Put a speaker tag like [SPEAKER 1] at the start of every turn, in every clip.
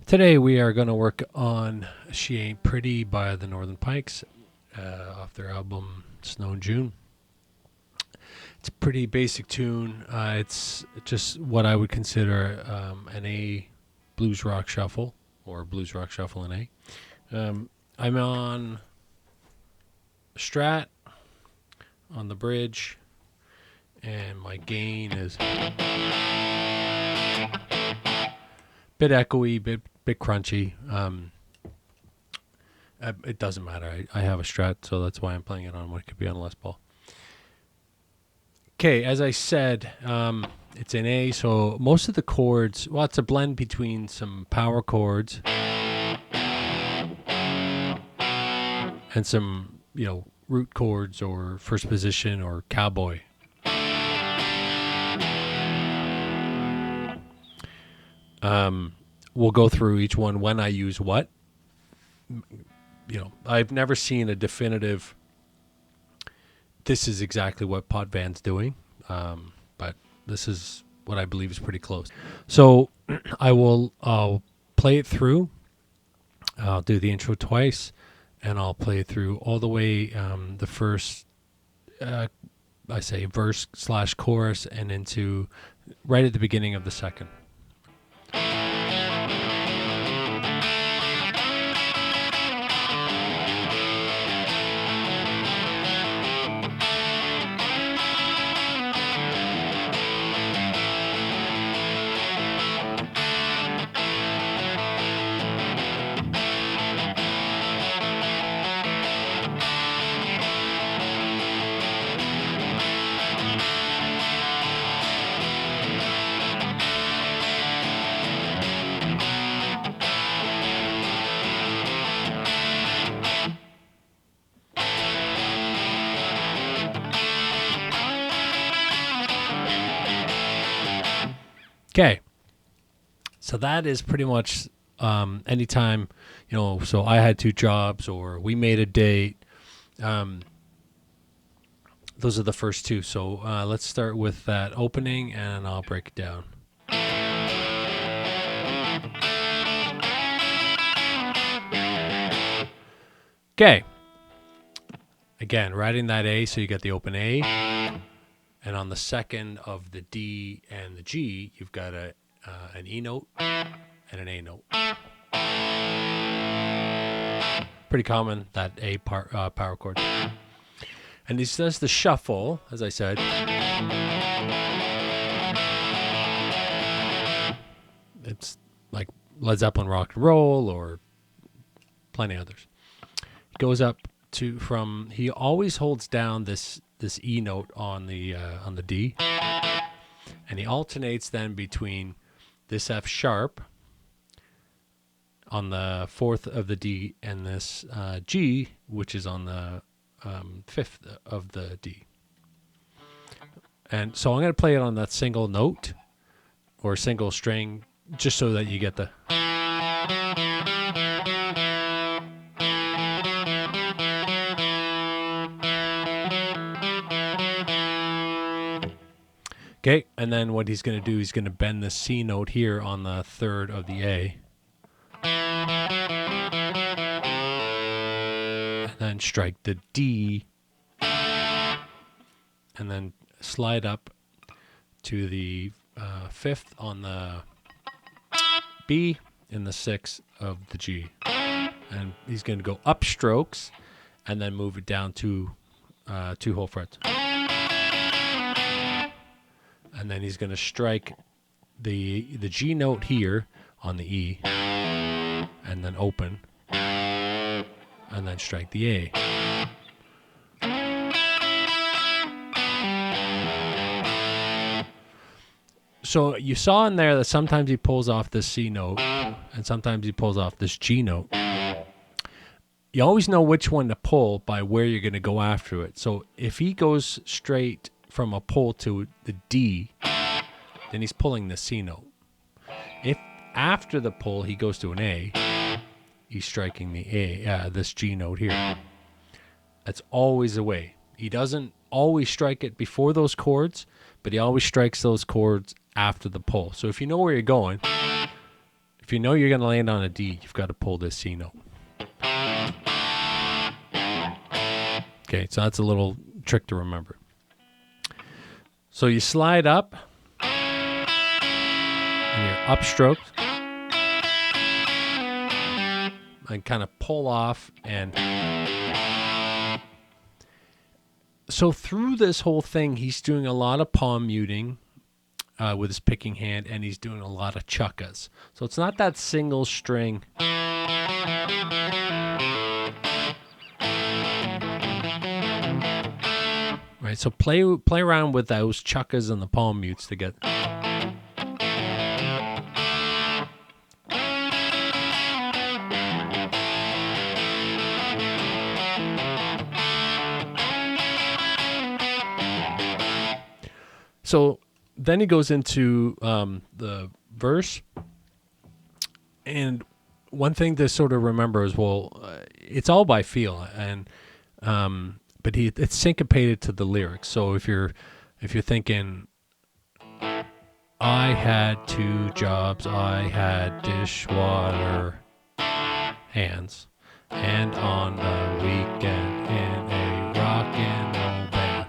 [SPEAKER 1] Today we are going to work on She Ain't Pretty by the Northern Pikes off their album Snow in June. It's a pretty basic tune. It's just what I would consider an A blues rock shuffle, or blues rock shuffle in A. I'm on Strat on the bridge, and my gain is bit echoey, bit crunchy. It doesn't matter. I have a Strat, so that's why I'm playing it on what could be on a Les Paul. Okay, as I said, it's an A, so most of the chords, well, it's a blend between some power chords and some, root chords or first position or cowboy. We'll go through each one when I use what. I've never seen a definitive, this is exactly what Podvan's doing, but this is what I believe is pretty close. So I'll play it through. I'll do the intro twice, and I'll play it through all the way, the first, I say verse/chorus, and into right at the beginning of the second. Okay, so that is pretty much anytime, so I had two jobs or we made a date. Those are the first two. So let's start with that opening, and I'll break it down. Okay. Again, writing that A, so you got the open A. And on the second of the D and the G, you've got an E note and an A note. Pretty common, that A power chord. And this does the shuffle, as I said. It's like Led Zeppelin Rock and Roll or plenty others. It goes up he always holds down this E note on the D, and he alternates then between this F sharp on the fourth of the D and this G, which is on the fifth of the D. And so I'm going to play it on that single note or single string, just so that you get the. Okay, and then what he's going to do, he's going to bend the C note here on the third of the A. And then strike the D. And then slide up to the fifth on the B and the sixth of the G. And he's going to go up strokes and then move it down two whole frets. And then he's going to strike the G note here on the E, and then open, and then strike the A. So you saw in there that sometimes he pulls off this C note, and sometimes he pulls off this G note. You always know which one to pull by where you're going to go after it. So if he goes straight from a pull to the D, then he's pulling the C note. If after the pull he goes to an A, he's striking the A, this G note here. That's always the way. He doesn't always strike it before those chords, but he always strikes those chords after the pull. So if you know where you're going, If you know you're going to land on a D, you've got to pull this C note. Okay, so that's a little trick to remember. So you slide up, and you're upstroked, and kind of pull off. And so through this whole thing, he's doing a lot of palm muting with his picking hand, and he's doing a lot of chuckas. So it's not that single string. Right, so play around with those chuckas and the palm mutes to get. So then he goes into the verse, and one thing to sort of remember is, it's all by feel, and but it's syncopated to the lyrics. So if you're thinking, I had 2 jobs, I had dishwater hands, and on the weekend in a rock and roll band.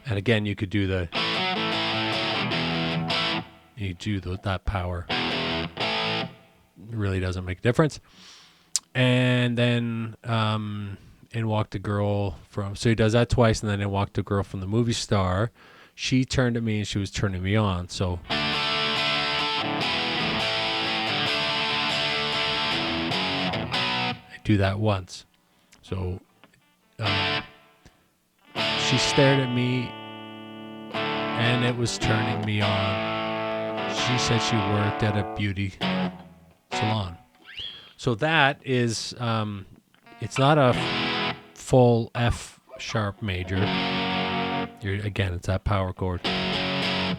[SPEAKER 1] And again, you could do that power. It really doesn't make a difference. And then in Walked a Girl so he does that twice, and then in Walked a Girl from the movie Star, she turned to me and she was turning me on. So I do that once. So she stared at me and it was turning me on. She said she worked at a beauty salon. So that is, it's not a full F sharp major. Again, it's that power chord. But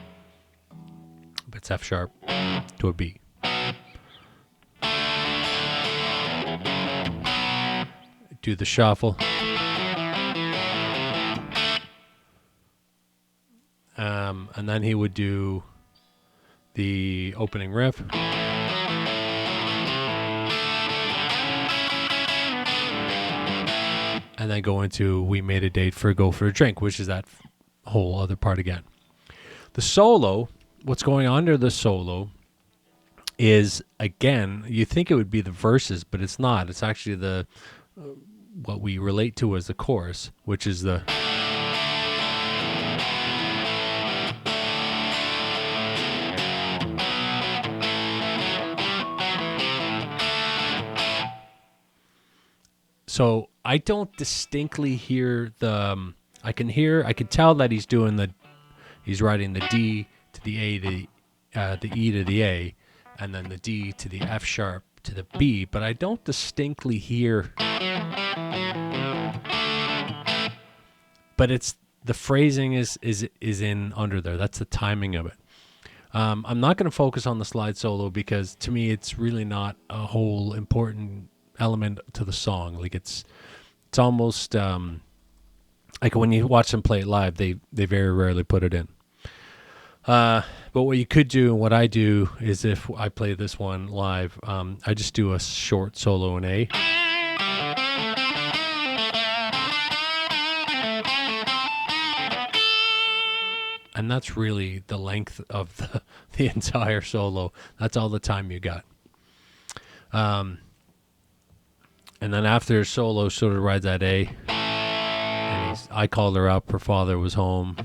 [SPEAKER 1] it's F sharp to a B. Do the shuffle. And then he would do the opening riff. And then go into We Made a Date for Go for a Drink, which is that whole other part again. The solo, what's going on under the solo is, again, you think it would be the verses, but it's not. It's actually the what we relate to as the chorus, which is the... So I don't distinctly hear the. I can tell that he's writing the D to the A to the E to the A, and then the D to the F sharp to the B, but I don't distinctly hear. But it's the phrasing is in under there. That's the timing of it. I'm not going to focus on the slide solo because to me it's really not a whole important element to the song. Like it's almost like when you watch them play it live, they very rarely put it in. But what you could do, and what I do, is if I play this one live, I just do a short solo in A. And that's really the length of the entire solo. That's all the time you got. And then after solo, sort of rides that A. And I called her up. Her father was home.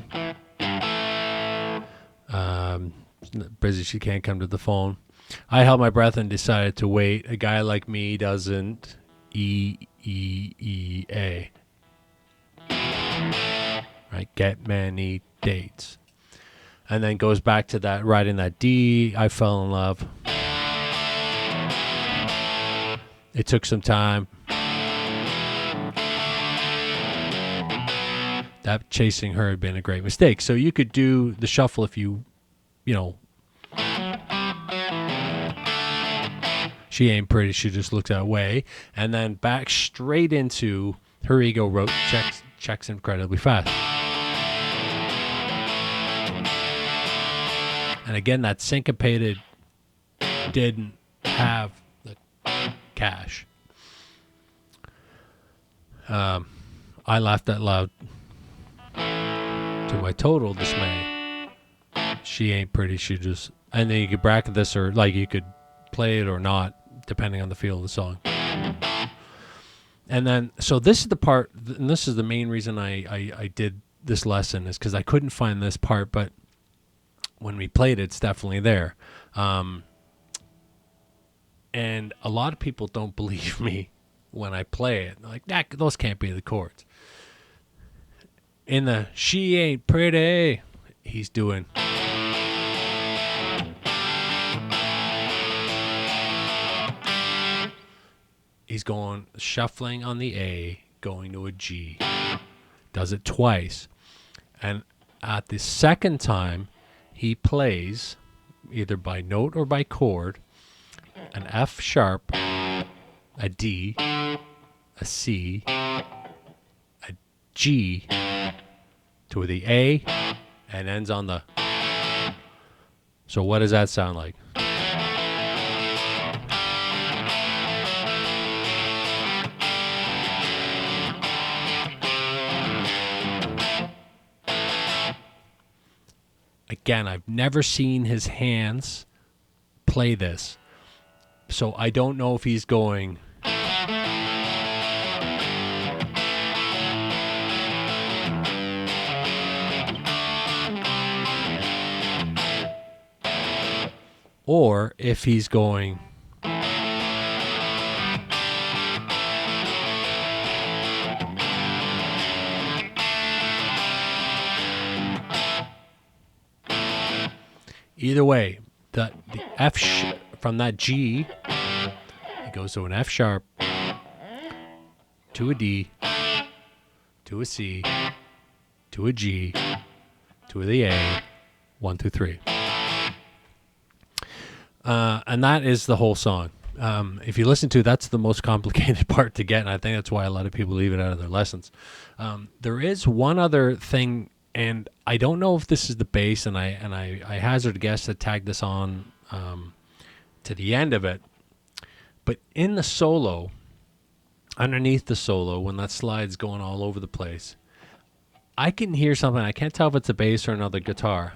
[SPEAKER 1] Busy, she can't come to the phone. I held my breath and decided to wait. A guy like me doesn't E-E-E-A. Right? Get many dates. And then goes back to that, riding that D. I fell in love. It took some time. That chasing her had been a great mistake. So you could do the shuffle if you know. She ain't pretty, she just looks that way. And then back straight into Her Ego Wrote checks incredibly fast. And again, that syncopated didn't have the cash. I laughed out loud to my total dismay. She ain't pretty, she just... And then you could bracket this, or like you could play it or not, depending on the feel of the song. And then, so this is the part, and this is the main reason I did this lesson, is because I couldn't find this part, but when we played it, it's definitely there. And a lot of people don't believe me when I play it. They're like, nah, those can't be the chords. In the "She Ain't Pretty," he's doing... He's going shuffling on the A, going to a G. Does it twice. And at the second time, he plays, either by note or by chord, an F sharp, a D, a C, a G, to the A, and ends on the... So what does that sound like? Again, I've never seen his hands play this, so I don't know if he's going... or if he's going... Either way, the F from that G, it goes to an F sharp, to a D, to a C, to a G, to the A, 1, 2, 3. And that is the whole song. If you listen to, that's the most complicated part to get, and I think that's why a lot of people leave it out of their lessons. There is one other thing, and I don't know if this is the bass, and I hazard a guess to tag this on to the end of it. But in the solo, underneath the solo, when that slide's going all over the place, I can hear something. I can't tell if it's a bass or another guitar.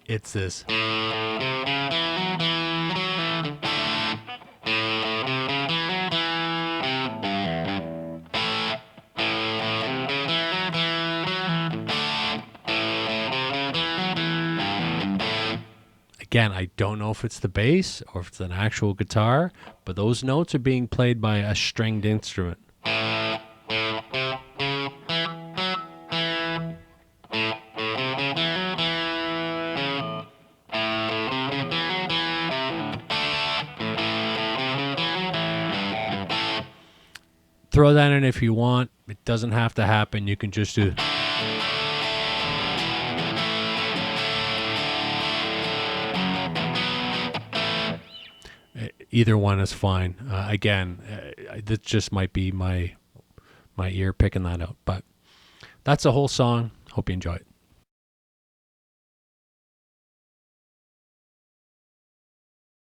[SPEAKER 1] It's this. Again, I don't know if it's the bass or if it's an actual guitar, but those notes are being played by a stringed instrument. Throw that in if you want. It doesn't have to happen. You can just do... Either one is fine. Again, this just might be my ear picking that out. But that's the whole song. Hope you enjoy it.